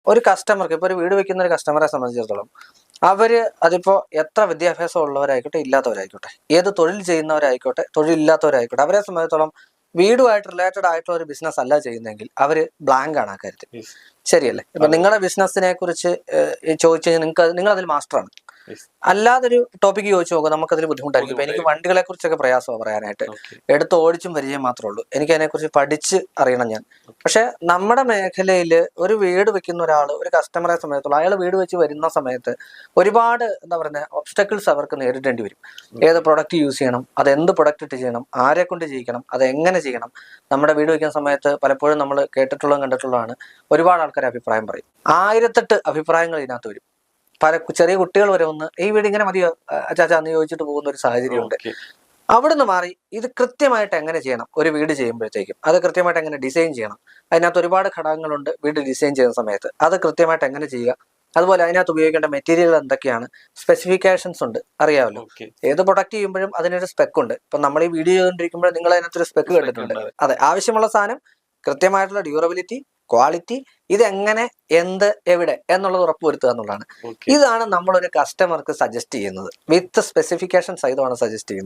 ഒരു കസ്റ്റമർക്ക് ഇപ്പോൾ ഒരു വീട് വെക്കുന്ന ഒരു കസ്റ്റമറെ സംബന്ധിച്ചിടത്തോളം അവര് അതിപ്പോ എത്ര വിദ്യാഭ്യാസം ഉള്ളവരായിക്കോട്ടെ ഇല്ലാത്തവരായിക്കോട്ടെ, ഏത് തൊഴിൽ ചെയ്യുന്നവരായിക്കോട്ടെ തൊഴിലില്ലാത്തവരായിക്കോട്ടെ, അവരെ സംബന്ധിച്ചിടത്തോളം വീടുമായിട്ട് റിലേറ്റഡ് ആയിട്ടുള്ള ഒരു ബിസിനസ് അല്ല ചെയ്യുന്നതെങ്കിൽ അവര് ബ്ലാങ്ക് ആണ് ആ കാര്യത്തിൽ. ശരിയല്ലേ? ഇപ്പൊ നിങ്ങളുടെ ബിസിനസിനെ കുറിച്ച് ചോദിച്ചു കഴിഞ്ഞാൽ നിങ്ങൾ അതിൽ മാസ്റ്ററാണ്. അല്ലാതൊരു ടോപ്പിക്ക് ചോദിച്ചു നോക്കുക, നമുക്കതിൽ ബുദ്ധിമുട്ടായിരിക്കും. ഇപ്പൊ എനിക്ക് വണ്ടികളെ കുറിച്ചൊക്കെ പ്രയാസമാണ് പറയാനായിട്ട്. എടുത്ത് ഓടിച്ചും പരിചയം മാത്രമേ ഉള്ളൂ. എനിക്ക് അതിനെക്കുറിച്ച് പഠിച്ച് അറിയണം ഞാൻ. പക്ഷെ നമ്മുടെ മേഖലയിൽ ഒരു വീട് വെക്കുന്ന ഒരാൾ, ഒരു കസ്റ്റമറെ സംബന്ധിച്ചോളം അയാൾ വീട് വെച്ച് വരുന്ന സമയത്ത് ഒരുപാട് എന്താ പറയുക ഒബ്സ്റ്റക്കിൾസ് അവർക്ക് നേരിടേണ്ടി വരും. ഏത് പ്രൊഡക്റ്റ് യൂസ് ചെയ്യണം, അത് എന്ത് പ്രൊഡക്റ്റ് ഇട്ട് ചെയ്യണം, ആരെ കൊണ്ട് ചെയ്യിക്കണം, അത് എങ്ങനെ ചെയ്യണം. നമ്മുടെ വീട് വെക്കുന്ന സമയത്ത് പലപ്പോഴും നമ്മൾ കേട്ടിട്ടുള്ളതും കണ്ടിട്ടുള്ളതാണ്, ഒരുപാട് ആൾക്കാർ അഭിപ്രായം പറയും. 1008 അഭിപ്രായങ്ങൾ ഇതിനകത്ത് വരും. ചെറിയ കുട്ടികൾ വരെ ഒന്ന് ഈ വീട് ഇങ്ങനെ മതിയോ അച്ചാച്ചാ എന്ന് ചോദിച്ചിട്ട് പോകുന്ന ഒരു സാഹചര്യമുണ്ട്. അവിടുന്ന് മാറി ഇത് കൃത്യമായിട്ട് എങ്ങനെ ചെയ്യണം, ഒരു വീട് ചെയ്യുമ്പോഴത്തേക്കും അത് കൃത്യമായിട്ട് എങ്ങനെ ഡിസൈൻ ചെയ്യണം. അതിനകത്ത് ഒരുപാട് ഘടകങ്ങളുണ്ട് വീട് ഡിസൈൻ ചെയ്യുന്ന സമയത്ത്. അത് കൃത്യമായിട്ട് എങ്ങനെ ചെയ്യുക, അതുപോലെ അതിനകത്ത് ഉപയോഗിക്കേണ്ട മെറ്റീരിയൽ എന്തൊക്കെയാണ്, സ്പെസിഫിക്കേഷൻസ് ഉണ്ട്, അറിയാമല്ലോ. ഏത് പ്രൊഡക്റ്റ് ചെയ്യുമ്പോഴും അതിനൊരു സ്പെക്ക് ഉണ്ട്. ഇപ്പൊ നമ്മൾ ഈ വീഡിയോ ചെയ്തുകൊണ്ടിരിക്കുമ്പോൾ നിങ്ങൾ അതിനകത്തൊരു സ്പെക്ക് കണ്ടിട്ടുണ്ട്. അതെ, ആവശ്യമുള്ള സാധനം, കൃത്യമായിട്ടുള്ള ഡ്യൂറബിലിറ്റി, ക്വാളിറ്റി, ഇതെങ്ങനെ, എന്ത്, എവിടെ എന്നുള്ളത് ഉറപ്പുവരുത്തുക എന്നുള്ളതാണ്. ഇതാണ് നമ്മളൊരു കസ്റ്റമർക്ക് സജസ്റ്റ് ചെയ്യുന്നത്. വിത്ത് സ്പെസിഫിക്കേഷൻ സഹിതമാണ് സജസ്റ്റ് ചെയ്യുന്നത്.